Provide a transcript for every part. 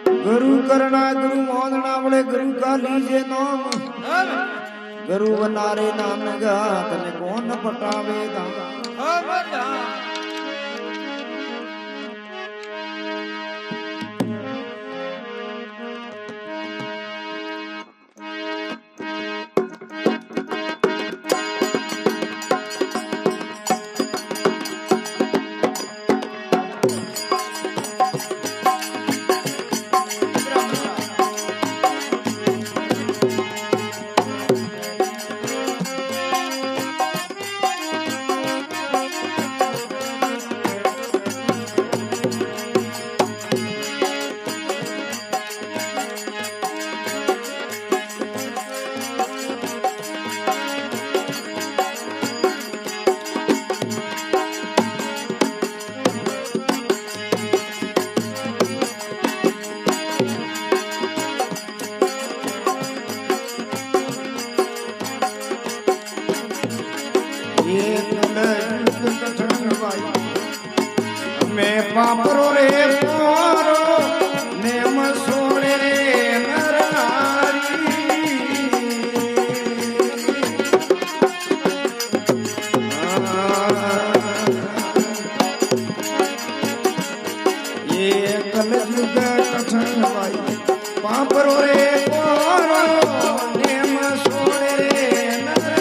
गुरु करना गुरु मोदना बड़े गुरु का लीजे नाम गुरु बनारे नानगा तने कौन पटावे दाम मैं पापरो रे पारो नेम सोने रे नर नारी ये कलयुग कठिन भाई पापरो रे पारो नेम सोने रे नर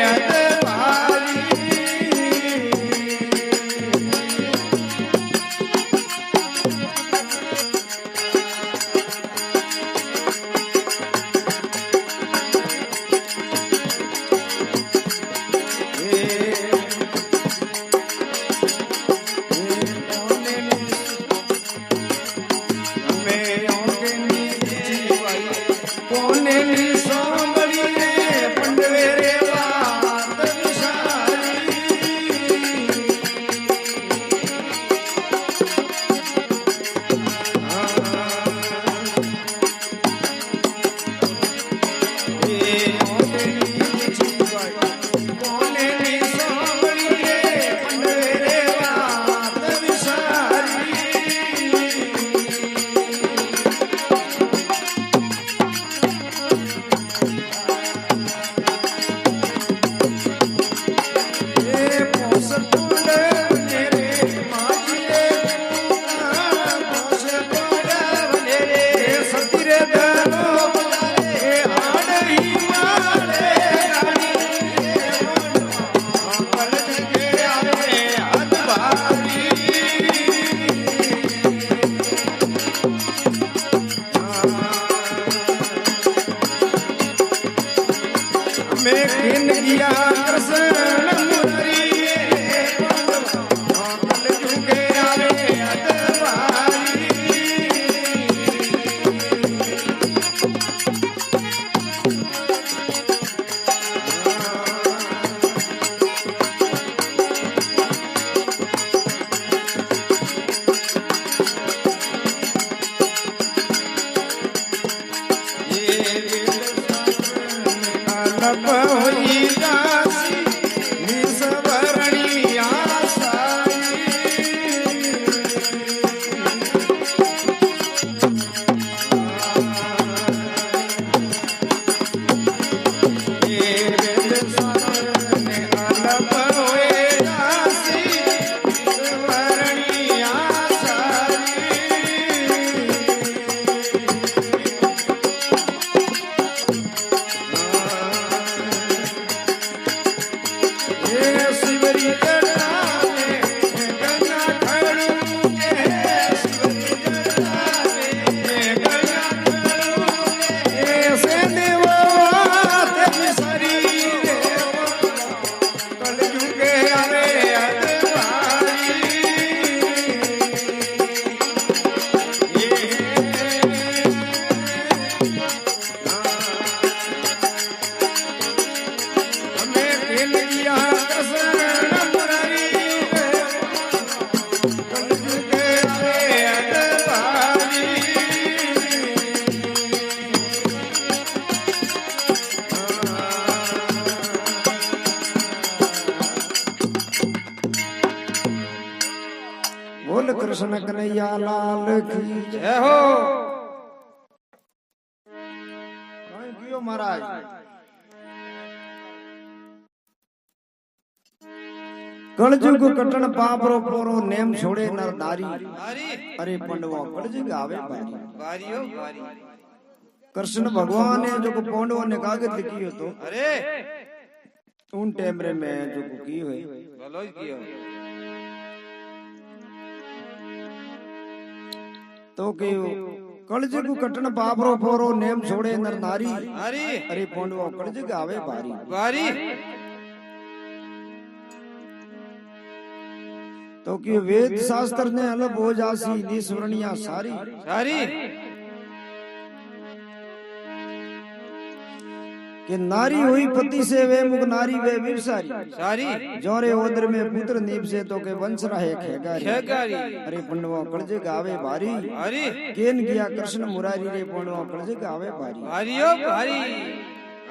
આવે कन्हैया लाल की जय हो। थैंक यू महाराज। कलजुग कटन पापरो पोरो नेम छोड़े नर नारी। अरे पंडवो कलजुग आवे बारी। बारी हो बारी। कृष्ण भगवान ने जो पांडवों ने कागज लिखी हो तो अरे उन टेमरे में जो की हुई भलो ही कियो। तो कि कलजुग कटन पापरो पोरो नेम छोड़े नर नारी। अरे पांडवो कलजुग आवे बारी। बारी तो कि वेद शास्त्र ने अलग हो जासी निस्वर्णिया सारी। सारी कि नारी हुई पति से वे मुख नारी वे विवसारी। सारी जोरे ओदर में पुत्र नीप से तो के वंश रहे खेगारी। खेगारी अरे पंडवा कलजे गावे बारी। बारी केन गया कृष्ण मुरारी रे पंडवा कलजे गावे बारी। बारी हो बारी।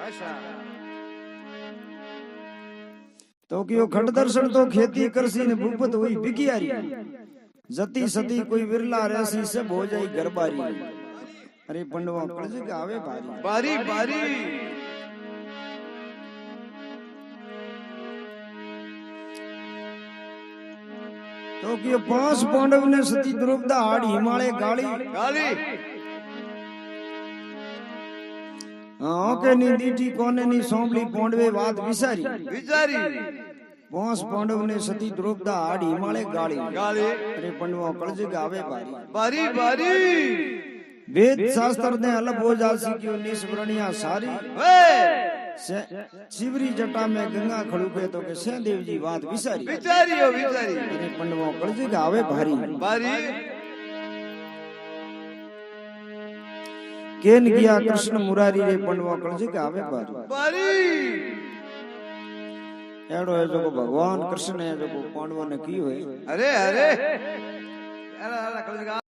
आशा तो कि खट दर्शन तो खेती करसी ने भूपत हुई बिगियारी। जती सती कोई विरला रहसी सब हो जाई गरबारी। अरे पंडवा कलजे गावे बारी। बारी बारी तो कि 5 पांडव ने सती द्रौपदा हाड़ हिमालय गाली। गाली हाँ के नींदीटी कोने नी सौंपली पांडवे बात विचारी। विचारी 5 पांडव ने सती द्रौपदा हाड़ हिमालय गाली। गाली अरे पंडवा कलजे गावे बारी। बारी बारी वेद शास्त्र ने अलग हो जासी क्यों निस्वर्णिया सारी। शिवरी जटा में गंगा खड़ूपे तो के से देव जी बात विचारी। विचारी हो विचारी। अरे पंडवा कलजे गावे भारी। बारी केन गया कृष्ण मुरारी रे पंडवा कलजे गावे बारी। बारी एड़ो है जो भगवान कृष्ण है जो पांडवों ने की हुई। अरे अरे अरे अरे कल